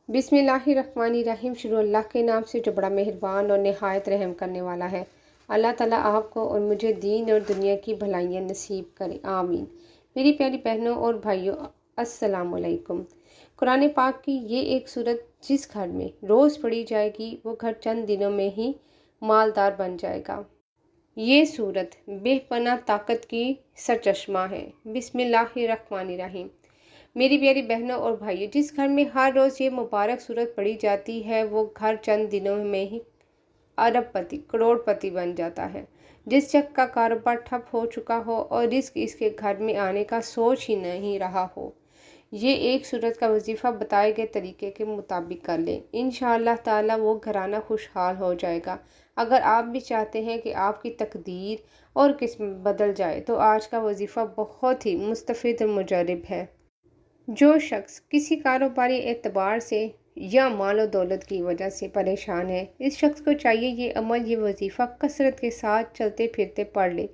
बिस्मिल्लाहिर्रहमानिर्रहीम। शुरू अल्लाह के नाम से जो बड़ा मेहरबान और निहायत रहम करने वाला है। अल्लाह ताला आपको और मुझे दीन और दुनिया की भलाइयाँ नसीब करे, आमीन। मेरी प्यारी बहनों और भाइयों, अस्सलाम वालेकुम। कुरान पाक की ये एक सूरत जिस घर में रोज़ पढ़ी जाएगी वो घर चंद दिनों में ही मालदार बन जाएगा। ये सूरत बेपनाह ताकत की सरचश्मा है। बिस्मिल्लाहिर्रहमानिर्रहीम। मेरी प्यारी बहनों और भाइयों, जिस घर में हर रोज़ ये मुबारक सूरत पढ़ी जाती है वो घर चंद दिनों में ही अरबपति करोड़पति बन जाता है। जिस शख्स का कारोबार ठप हो चुका हो और रिस्क इसके घर में आने का सोच ही नहीं रहा हो, ये एक सूरत का वजीफ़ा बताए गए तरीके के मुताबिक कर लें। इंशाअल्लाह ताला वो घराना खुशहाल हो जाएगा। अगर आप भी चाहते हैं कि आपकी तकदीर और किस्मत बदल जाए तो आज का वजीफ़ा बहुत ही मुस्तफ़ीद और मुजरब है। जो शख्स किसी कारोबारी एतबार से या मालो दौलत की वजह से परेशान है, इस शख्स को चाहिए ये अमल, ये वजीफ़ा कसरत के साथ चलते फिरते पढ़ ले।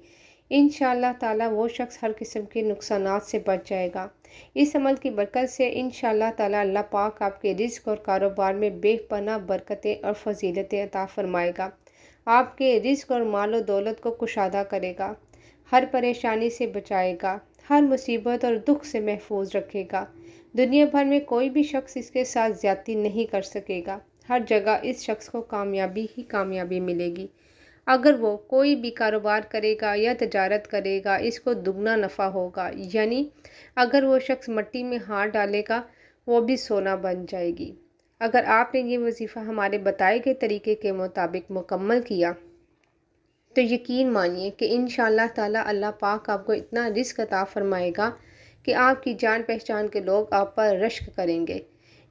इंशाअल्लाह ताला वो शख्स हर किस्म के नुकसानात से बच जाएगा। इस अमल की बरकत से इंशाअल्लाह ताला अल्लाह पाक आपके रिज़्क और कारोबार में बेपनाह बरकतें और फजीलतें अता फरमाएगा। आपके रिज़्क और मालो दौलत को कुशादा करेगा, हर परेशानी से बचाएगा, हर मुसीबत और दुख से महफूज रखेगा। दुनिया भर में कोई भी शख्स इसके साथ ज़्यादती नहीं कर सकेगा। हर जगह इस शख्स को कामयाबी ही कामयाबी मिलेगी। अगर वो कोई भी कारोबार करेगा या तजारत करेगा, इसको दुगना नफ़ा होगा। यानी अगर वो शख्स मिट्टी में हाथ डालेगा वो भी सोना बन जाएगी। अगर आपने ये वजीफ़ा हमारे बताए गए तरीके के मुताबिक मुकम्मल किया तो यकीन मानिए कि इंशाअल्लाह ताला अल्लाह पाक आपको इतना रिज़्क अता फरमाएगा कि आपकी जान पहचान के लोग आप पर रश्क करेंगे।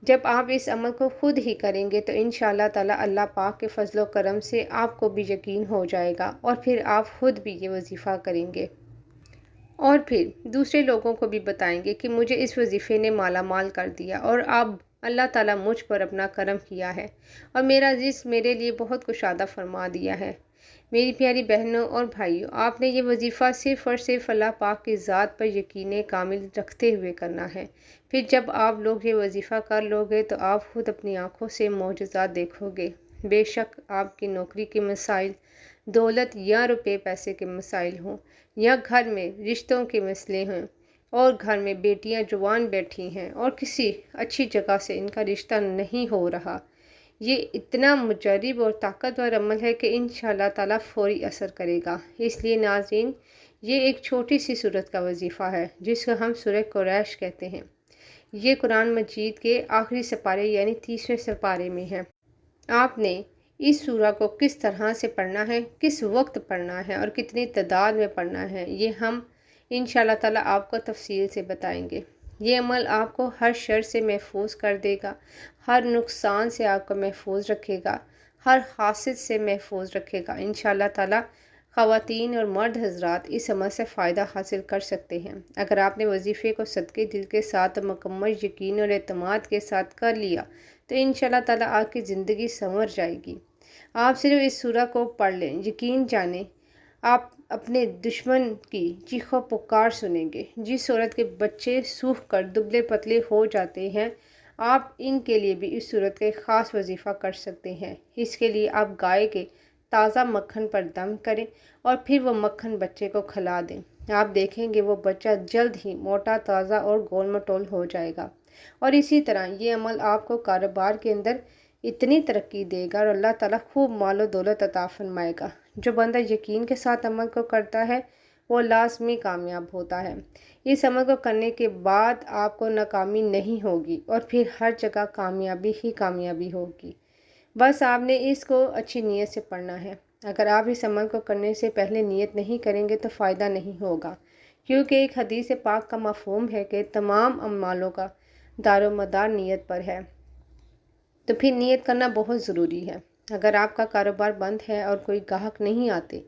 जब आप इस अमल को ख़ुद ही करेंगे तो इंशाअल्लाह ताला अल्लाह पाक के फजलो करम से आपको भी यकीन हो जाएगा और फिर आप ख़ुद भी ये वजीफ़ा करेंगे और फिर दूसरे लोगों को भी बताएंगे कि मुझे इस वजीफ़े ने माला माल कर दिया और अब अल्लाह ताला मुझ पर अपना करम किया है और मेरा रिज़्क मेरे लिए बहुत कुशादा फरमा दिया है। मेरी प्यारी बहनों और भाइयों, आपने ये वजीफ़ा सिर्फ़ और सिर्फ अल्लाह पाक की ज़ात पर यकीन कामिल रखते हुए करना है। फिर जब आप लोग ये वजीफ़ा कर लोगे तो आप ख़ुद अपनी आँखों से मोजज़ात देखोगे। बेशक आपकी नौकरी के मसाइल, दौलत या रुपए पैसे के मसाइल हों, या घर में रिश्तों के मसले हों और घर में बेटियां जवान बैठी हैं और किसी अच्छी जगह से इनका रिश्ता नहीं हो रहा, ये इतना मुजरब और ताकतवर अमल है कि इंशाअल्लाह ताला फ़ौरी असर करेगा। इसलिए नाज़रीन, ये एक छोटी सी सूरत का वजीफ़ा है जिसको हम सूरह कुरैश कहते हैं। ये कुरान मजीद के आखिरी सपारे यानी 30वें सपारे में है। आपने इस सूरा को किस तरह से पढ़ना है, किस वक्त पढ़ना है और कितनी तादाद में पढ़ना है, ये हम इंशाअल्लाह ताला आपको तफसील से बताएंगे। ये अमल आपको हर शर से महफूज कर देगा, हर नुकसान से आपको महफूज रखेगा, हर हासिल से महफूज रखेगा। इंशाअल्लाह ताला ख़वातीन और मर्द हज़रात इस अमल से फ़ायदा हासिल कर सकते हैं। अगर आपने वजीफ़े को सदके दिल के साथ मुकम्मल यकीन और एतमाद के साथ कर लिया तो इंशाअल्लाह ताला आपकी ज़िंदगी संवर जाएगी। आप सिर्फ इस सूरा को पढ़ लें, यकीन जाने आप अपने दुश्मन की चीखों पुकार सुनेंगे। जिस औरत के बच्चे सूख कर दुबले पतले हो जाते हैं, आप इनके लिए भी इस सूरत का एक ख़ास वजीफ़ा कर सकते हैं। इसके लिए आप गाय के ताज़ा मक्खन पर दम करें और फिर वो मक्खन बच्चे को खिला दें। आप देखेंगे वो बच्चा जल्द ही मोटा, ताज़ा और गोल मटोल हो जाएगा। और इसी तरह ये अमल आपको कारोबार के अंदर इतनी तरक्की देगा और अल्लाह ताला खूब मालो दौलत अता फरमाएगा। जो बंदा यकीन के साथ अमल को करता है वो लाज़मी कामयाब होता है। इस अमल को करने के बाद आपको नाकामी नहीं होगी और फिर हर जगह कामयाबी ही कामयाबी होगी। बस आपने इसको अच्छी नीयत से पढ़ना है। अगर आप इस अमल को करने से पहले नीयत नहीं करेंगे तो फ़ायदा नहीं होगा, क्योंकि एक हदीस पाक का मफ़हूम है कि तमाम अमालों का दारोमदार नीयत पर है। तो फिर नीयत करना बहुत ज़रूरी है। अगर आपका कारोबार बंद है और कोई ग्राहक नहीं आते,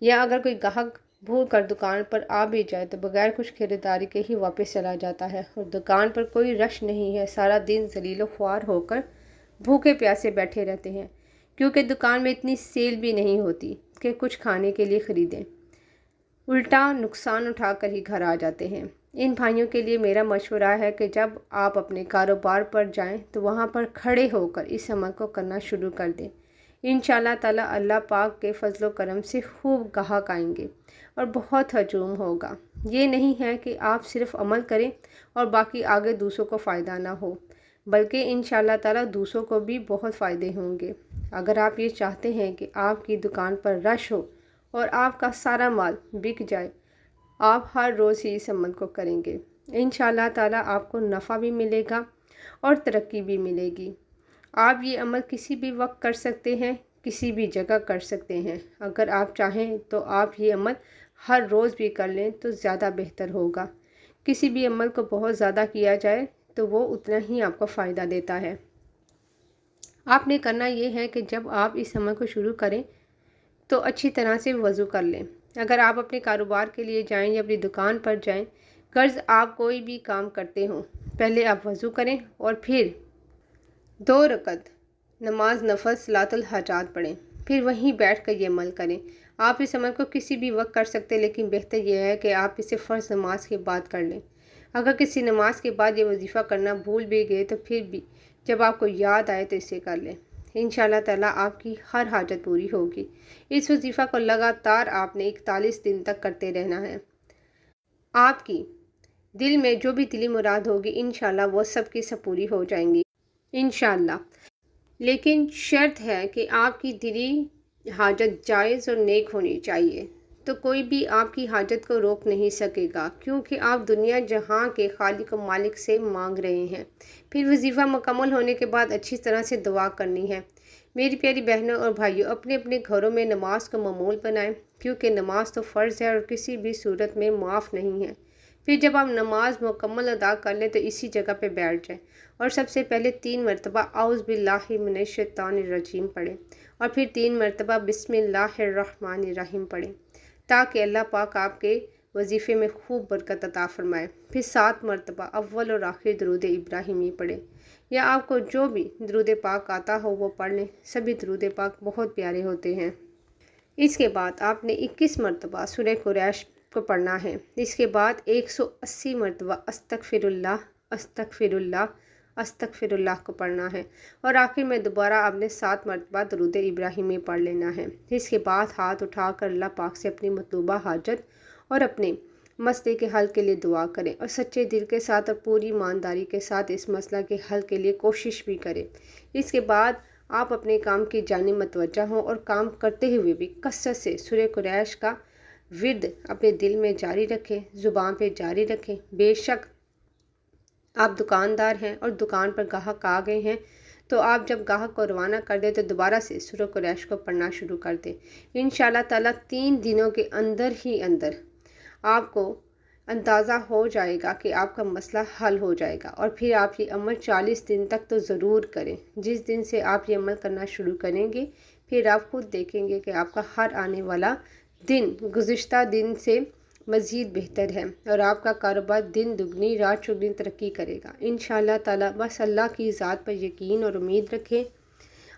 या अगर कोई ग्राहक भूल कर दुकान पर आ भी जाए तो बगैर कुछ खरीदारी के ही वापस चला जाता है और दुकान पर कोई रश नहीं है, सारा दिन ज़लीलो ख्वार होकर भूखे प्यासे बैठे रहते हैं, क्योंकि दुकान में इतनी सेल भी नहीं होती कि कुछ खाने के लिए ख़रीदें, उल्टा नुकसान उठा कर ही घर आ जाते हैं। इन भाइयों के लिए मेरा मशवरा है कि जब आप अपने कारोबार पर जाएं तो वहां पर खड़े होकर इस अमल को करना शुरू कर दें। इंशाअल्लाह ताला अल्लाह पाक के फजलो करम से खूब गाहक आएंगे और बहुत हजूम होगा। ये नहीं है कि आप सिर्फ अमल करें और बाकी आगे दूसरों को फ़ायदा ना हो, बल्कि इंशाअल्लाह ताला दूसरों को भी बहुत फ़ायदे होंगे। अगर आप ये चाहते हैं कि आपकी दुकान पर रश हो और आपका सारा माल बिक जाए, आप हर रोज़ ही इस अमल को करेंगे, इंशाअल्लाह ताला आपको नफ़ा भी मिलेगा और तरक्की भी मिलेगी। आप ये अमल किसी भी वक्त कर सकते हैं, किसी भी जगह कर सकते हैं। अगर आप चाहें तो आप ये अमल हर रोज़ भी कर लें तो ज़्यादा बेहतर होगा। किसी भी अमल को बहुत ज़्यादा किया जाए तो वो उतना ही आपको फ़ायदा देता है। आपने करना ये है कि जब आप इस अमल को शुरू करें तो अच्छी तरह से वज़ू कर लें। अगर आप अपने कारोबार के लिए जाएं या अपनी दुकान पर जाएं, गर्ज आप कोई भी काम करते हों, पहले आप वज़ू करें और फिर 2 रकत नमाज नफल सलातुल हाजात पढ़ें, फिर वहीं बैठ कर ये अमल करें। आप इस अमल को किसी भी वक्त कर सकते हैं, लेकिन बेहतर यह है कि आप इसे फ़र्ज़ नमाज के बाद कर लें। अगर किसी नमाज के बाद ये वजीफ़ा करना भूल भी गए तो फिर भी जब आपको याद आए तो इसे कर लें। इंशाअल्लाह ताला आपकी हर हाजत पूरी होगी। इस वजीफ़ा को लगातार आपने 41 दिन तक करते रहना है। आपकी दिल में जो भी दिली मुराद होगी इंशाअल्लाह वो सब की सब पूरी हो जाएंगी इंशाअल्लाह। लेकिन शर्त है कि आपकी दिली हाजत जायज़ और नेक होनी चाहिए, तो कोई भी आपकी हाजत को रोक नहीं सकेगा, क्योंकि आप दुनिया जहां के खालिक व मालिक से मांग रहे हैं। फिर वजीफ़ा मुकम्मल होने के बाद अच्छी तरह से दुआ करनी है। मेरी प्यारी बहनों और भाइयों, अपने अपने घरों में नमाज को मामूल बनाएं, क्योंकि नमाज तो फ़र्ज़ है और किसी भी सूरत में माफ़ नहीं है। फिर जब आप नमाज मुकम्मल अदा कर लें तो इसी जगह पे बैठ जाएं और सबसे पहले 3 मरतबा औज़ बिल्लाहि मिनश शैतानिर रजीम पढ़ें और फिर 3 मरतबा बिस्मिल्लाहिर्रहमानिर्रहीम पढ़ें, ताकि अल्लाह पाक आपके वजीफ़े में खूब बरकत अता फ़रमाए। फिर 7 मरतबा अव्वल और आखिर दरूद इब्राहिमी पढ़ें, या आपको जो भी दरूद पाक आता हो वो पढ़ लें। सभी दरूद पाक बहुत प्यारे होते हैं। इसके बाद आपने 21 मरतबा सूरह कुरैश को पढ़ना है। इसके बाद 180 मरतबा अस्तगफिरुल्लाह अस्तगफिरुल्लाह अस्तगफिरुल्लाह को पढ़ना है और आखिर में दोबारा आपने 7 मरतबा दरूद इब्राहिमी पढ़ लेना है। इसके बाद हाथ उठाकर अल्लाह पाक से अपनी मतलूबा हाजत और अपने मसले के हल के लिए दुआ करें और सच्चे दिल के साथ और पूरी ईमानदारी के साथ इस मसला के हल के लिए कोशिश भी करें। इसके बाद आप अपने काम की जानिब मतवज्जा हों और काम करते हुए भी कसरत से सूरह कुरैश का विर्द अपने दिल में जारी रखें, ज़ुबान पे जारी रखें। बेशक आप दुकानदार हैं और दुकान पर ग्राहक आ गए हैं, तो आप जब ग्राहक को रवाना कर दें तो दोबारा से सूरह कुरैश को पढ़ना शुरू कर दें। इंशाअल्लाह ताला 3 दिनों के अंदर ही अंदर आपको अंदाज़ा हो जाएगा कि आपका मसला हल हो जाएगा। और फिर आप ये अमल 40 दिन तक तो ज़रूर करें। जिस दिन से आप ये अमल करना शुरू करेंगे, फिर आप खुद देखेंगे कि आपका हर आने वाला दिन गुज़िश्ता दिन से मज़ीद बेहतर है और आपका कारोबार दिन दुगनी रात चौगुनी तरक्की करेगा इंशाअल्लाह ताला। बस अल्लाह की ज़ात पर यकीन और उम्मीद रखें।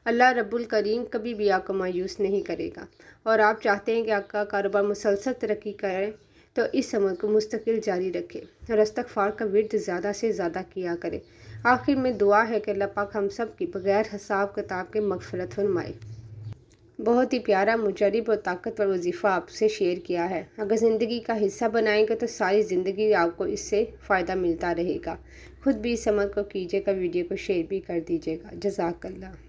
अल्लाह रब्बुल करीम कभी भी आपको मायूस नहीं करेगा। और आप चाहते हैं कि आपका कारोबार मुसलसल तरक्की करे तो इस अमल को मुस्तकिल जारी रखें और इस्तिग़फ़ार का विर्द ज़्यादा से ज़्यादा किया करें। आखिर में दुआ है कि अल्लाह पाक हम सब की बग़ैर हिसाब किताब के मग़फ़िरत फ़रमाए। बहुत ही प्यारा, मुजरिब और ताकतवर वजीफ़ा आपसे शेयर किया है। अगर ज़िंदगी का हिस्सा बनाएंगे तो सारी ज़िंदगी आपको इससे फ़ायदा मिलता रहेगा। खुद भी इस अमल को कीजिएगा, वीडियो को शेयर भी कर दीजिएगा। जज़ाकल्लाह।